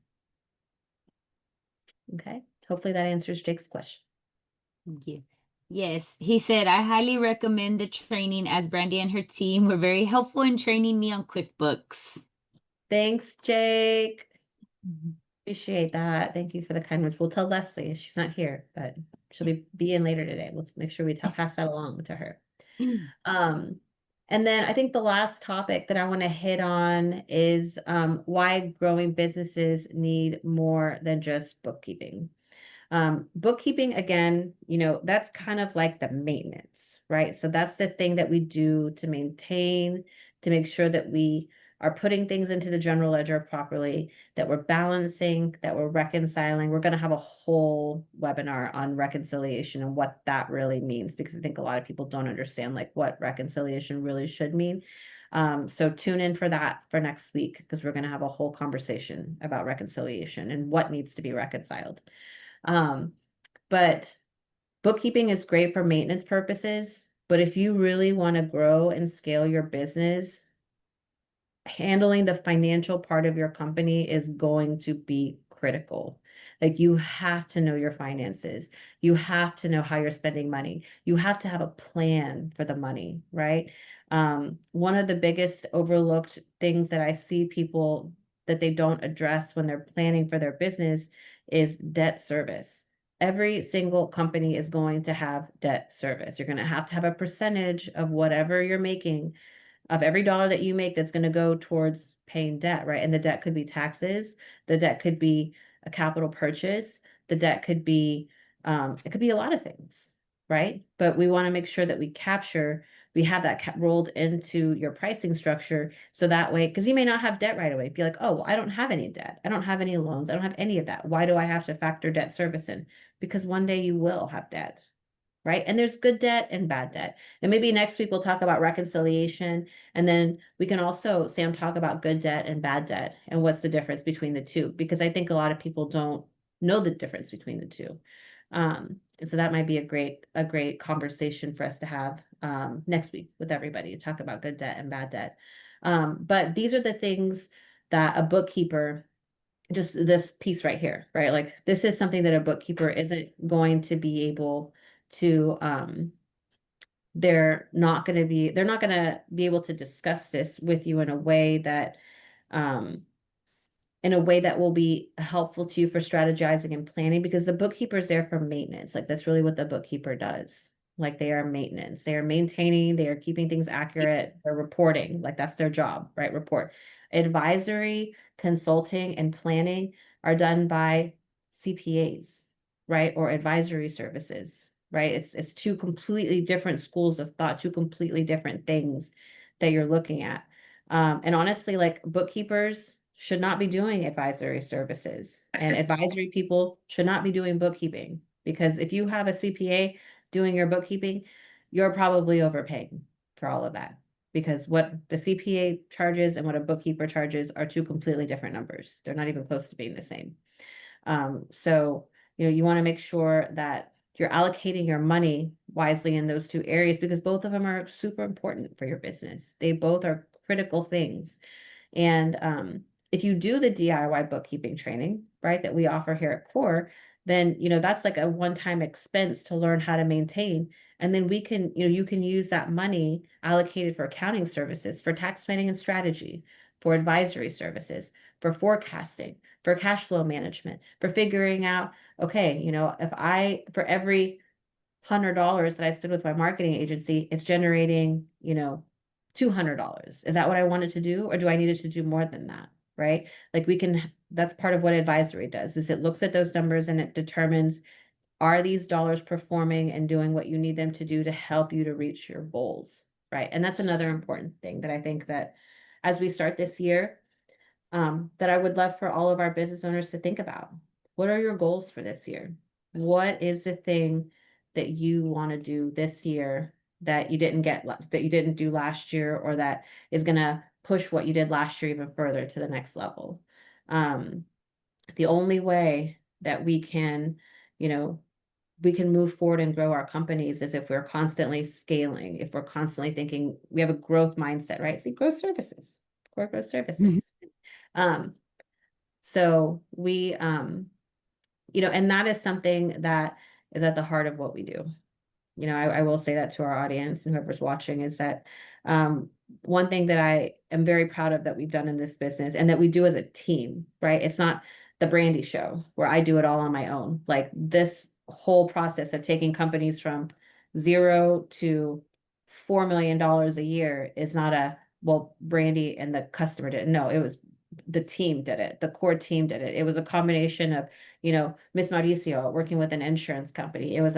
Okay, hopefully that answers Jake's question. Yeah. Yes, he said, I highly recommend the training, as Brandy and her team were very helpful in training me on QuickBooks. Thanks, Jake. Appreciate that. Thank you for the kind words. We'll tell Leslie. She's not here, but she'll be in later today. Let's make sure we pass that along to her. And then I think the last topic that I want to hit on is why growing businesses need more than just bookkeeping. Bookkeeping, again, that's kind of like the maintenance, right? So that's the thing that we do to maintain, to make sure that we are putting things into the general ledger properly, that we're balancing, that we're reconciling. We're going to have a whole webinar on reconciliation and what that really means, because I think a lot of people don't understand like what reconciliation really should mean. So tune in for that for next week, because we're going to have a whole conversation about reconciliation and what needs to be reconciled. But bookkeeping is great for maintenance purposes, but if you really want to grow and scale your business, handling the financial part of your company is going to be critical. Like, you have to know your finances. You have to know how you're spending money. You have to have a plan for the money, right? One of the biggest overlooked things that I see people that they don't address when they're planning for their business is debt service. Every single company is going to have debt service. You're going to have a percentage of whatever you're making, of every dollar that you make, that's going to go towards paying debt, right? And the debt could be taxes, the debt could be a capital purchase, the debt could be, it could be a lot of things, right? But we want to make sure that we have that rolled into your pricing structure. So that way, because you may not have debt right away. Be like, oh, well, I don't have any debt. I don't have any loans. I don't have any of that. Why do I have to factor debt service in? Because one day you will have debt, right? And there's good debt and bad debt. And maybe next week we'll talk about reconciliation. And then we can also, Sam, talk about good debt and bad debt and what's the difference between the two, because I think a lot of people don't know the difference between the two. And so that might be a great conversation for us to have next week with everybody, to talk about good debt and bad debt. But these are the things that a bookkeeper, just this piece right here, right? Like, this is something that a bookkeeper isn't going to be able to, they're not going to be able to discuss this with you um, in a way that will be helpful to you for strategizing and planning, because the bookkeeper is there for maintenance. Like, that's really what the bookkeeper does. Like, they are maintenance, they are maintaining, they are keeping things accurate, they're reporting, like that's their job, right? Report. Advisory, consulting, and planning are done by CPAs, right? Or advisory services, right? It's two completely different schools of thought, two completely different things that you're looking at. And honestly, like, bookkeepers should not be doing advisory services, and advisory people should not be doing bookkeeping, because if you have a CPA doing your bookkeeping, you're probably overpaying for all of that, because what the CPA charges and what a bookkeeper charges are two completely different numbers. They're not even close to being the same. So, you want to make sure that you're allocating your money wisely in those two areas, because both of them are super important for your business. They both are critical things. And if you do the DIY bookkeeping training, right, that we offer here at CORE, then, that's like a one-time expense to learn how to maintain. And then you can use that money allocated for accounting services, for tax planning and strategy, for advisory services, for forecasting, for cash flow management, for figuring out, okay, for every $100 that I spend with my marketing agency, it's generating, $200. Is that what I wanted to do? Or do I needed to do more than that? Right? Like, that's part of what advisory does, is it looks at those numbers and it determines, are these dollars performing and doing what you need them to do to help you to reach your goals? Right. And that's another important thing that I think that as we start this year, that I would love for all of our business owners to think about. What are your goals for this year? What is the thing that you want to do this year that you didn't do last year, or that is going to push what you did last year even further to the next level? The only way that you know, we can move forward and grow our companies is if we're constantly scaling, if we're constantly thinking, we have a growth mindset, right? See, growth services, corporate services. Um, so we, and that is something that is at the heart of what we do. I will say that to our audience and whoever's watching, is that one thing that I am very proud of that we've done in this business, and that we do as a team, right? It's not the Brandy show where I do it all on my own. Like, this whole process of taking companies from 0 to $4 million a year is not well, Brandy and the customer did it. No, it was the team did it. The core team did it. It was a combination of, Miss Mauricio working with an insurance company. It was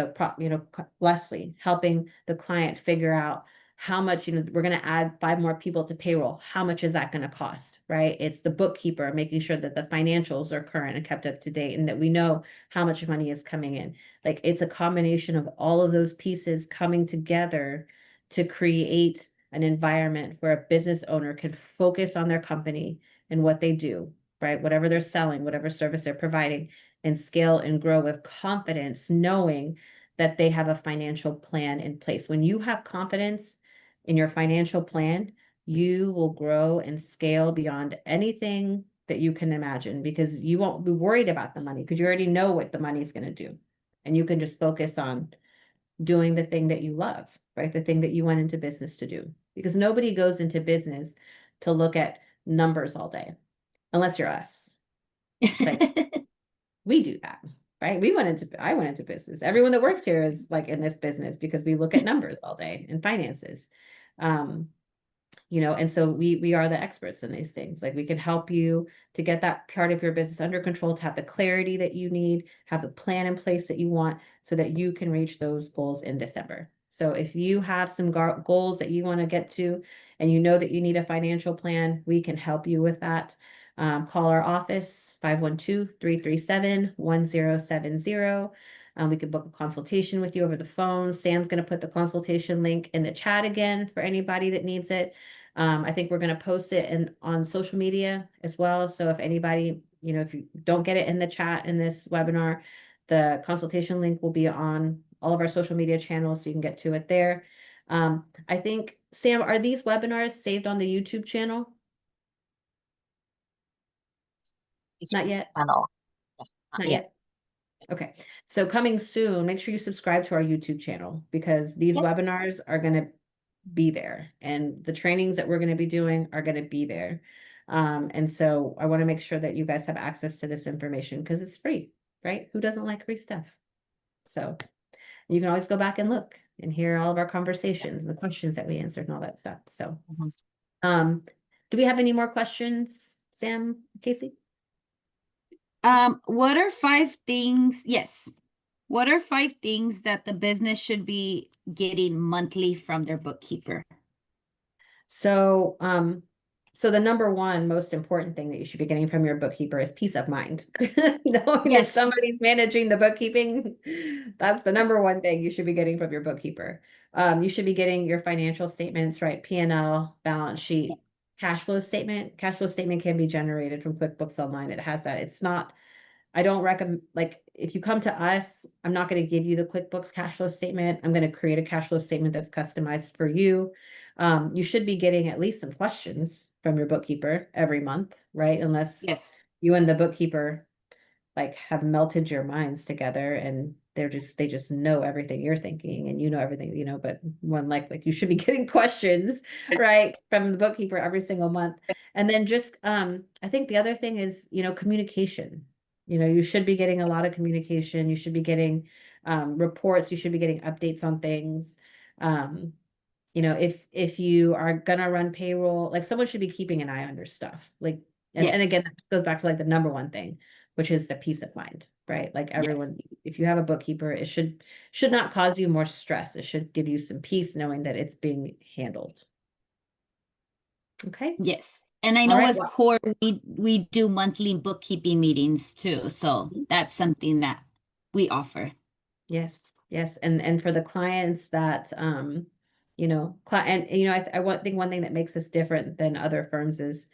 Leslie helping the client figure out how much, we're going to add 5 more people to payroll. How much is that going to cost, right? It's the bookkeeper making sure that the financials are current and kept up to date and that we know how much money is coming in. Like it's a combination of all of those pieces coming together to create an environment where a business owner can focus on their company and what they do, right? Whatever they're selling, whatever service they're providing, and scale and grow with confidence, knowing that they have a financial plan in place. When you have confidence in your financial plan, you will grow and scale beyond anything that you can imagine because you won't be worried about the money because you already know what the money is going to do. And you can just focus on doing the thing that you love, right? The thing that you went into business to do. Because nobody goes into business to look at numbers all day, unless you're us. Like we do that, right? I went into business. Everyone that works here is like in this business because we look at numbers all day and finances. Um, and so we are the experts in these things. Like we can help you to get that part of your business under control, to have the clarity that you need, have the plan in place that you want so that you can reach those goals in December. So if you have some goals that you want to get to and you know that you need a financial plan, we can help you with that. Call our office 512-337-1070. We could book a consultation with you over the phone. Sam's going to put the consultation link in the chat again for anybody that needs it. I think we're going to post it on social media as well. So if anybody, if you don't get it in the chat in this webinar, the consultation link will be on all of our social media channels, so you can get to it there. I think, Sam, are these webinars saved on the YouTube channel? Not yet. Channel. Not Yeah. yet. Okay. So coming soon, make sure you subscribe to our YouTube channel because these webinars are going to be there and the trainings that we're going to be doing are going to be there. And so I want to make sure that you guys have access to this information because it's free, right? Who doesn't like free stuff? So you can always go back and look and hear all of our conversations and the questions that we answered and all that stuff. So, do we have any more questions, Sam, Casey? What are 5 things? Yes. What are 5 things that the business should be getting monthly from their bookkeeper? So, the number one most important thing that you should be getting from your bookkeeper is peace of mind. Knowing that Yes. somebody's managing the bookkeeping, that's the number one thing you should be getting from your bookkeeper. You should be getting your financial statements, right? P&L, balance sheet, cash flow statement. Cash flow statement can be generated from QuickBooks Online. It has that. It's not I don't recommend, like, if you come to us, I'm not going to give you the QuickBooks cash flow statement. I'm going to create a cash flow statement that's customized for you. You should be getting at least some questions from your bookkeeper every month, right? Unless Yes. you and the bookkeeper like have melted your minds together and they just know everything you're thinking and you know everything, but one like you should be getting questions, right, from the bookkeeper every single month. And then just I think the other thing is, communication. You should be getting a lot of communication. You should be getting reports, you should be getting updates on things. Um, if you are gonna run payroll, like someone should be keeping an eye on your stuff. Like, and again, Yes. that goes back to like the number one thing, which is the peace of mind, right? Like Yes. everyone, if you have a bookkeeper, it should not cause you more stress. It should give you some peace knowing that it's being handled. Okay. Yes. And I All know right. with Well, COR, we do monthly bookkeeping meetings too. So that's something that we offer. yes, yes. And for the clients that I think one thing that makes us different than other firms is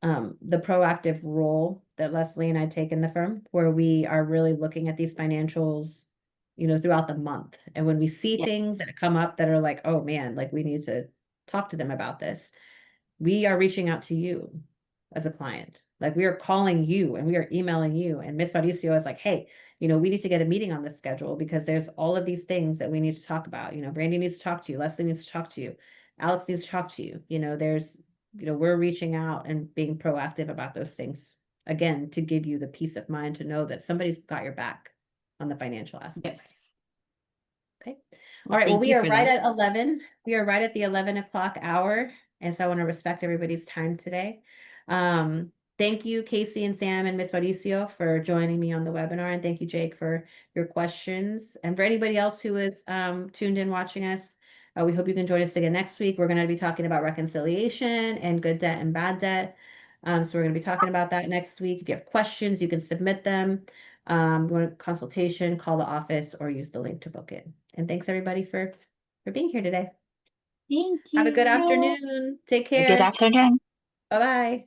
the proactive role that Leslie and I take in the firm, where we are really looking at these financials, throughout the month. And when we see things Yes. that come up that are like, oh man, like we need to talk to them about this, we are reaching out to you as a client. Like we are calling you and we are emailing you. And Miss Mauricio is like, hey, we need to get a meeting on the schedule because there's all of these things that we need to talk about. Brandy needs to talk to you. Leslie needs to talk to you. Alex needs to talk to you. We're reaching out and being proactive about those things. Again, to give you the peace of mind to know that somebody's got your back on the financial aspects. Yes. Okay. All Well, right. Well, thank we you are for right that. at 11. We are right at the 11 o'clock hour. And so I want to respect everybody's time today. Thank you, Casey and Sam and Miss Mauricio for joining me on the webinar. And thank you, Jake, for your questions. And for anybody else who is tuned in watching us, We hope you can join us again next week. We're going to be talking about reconciliation and good debt and bad debt. So we're going to be talking about that next week. If you have questions, you can submit them. You want a consultation, call the office or use the link to book it. And thanks everybody for being here today. Thank Have a good you. afternoon. Take Good care. afternoon. Bye-bye.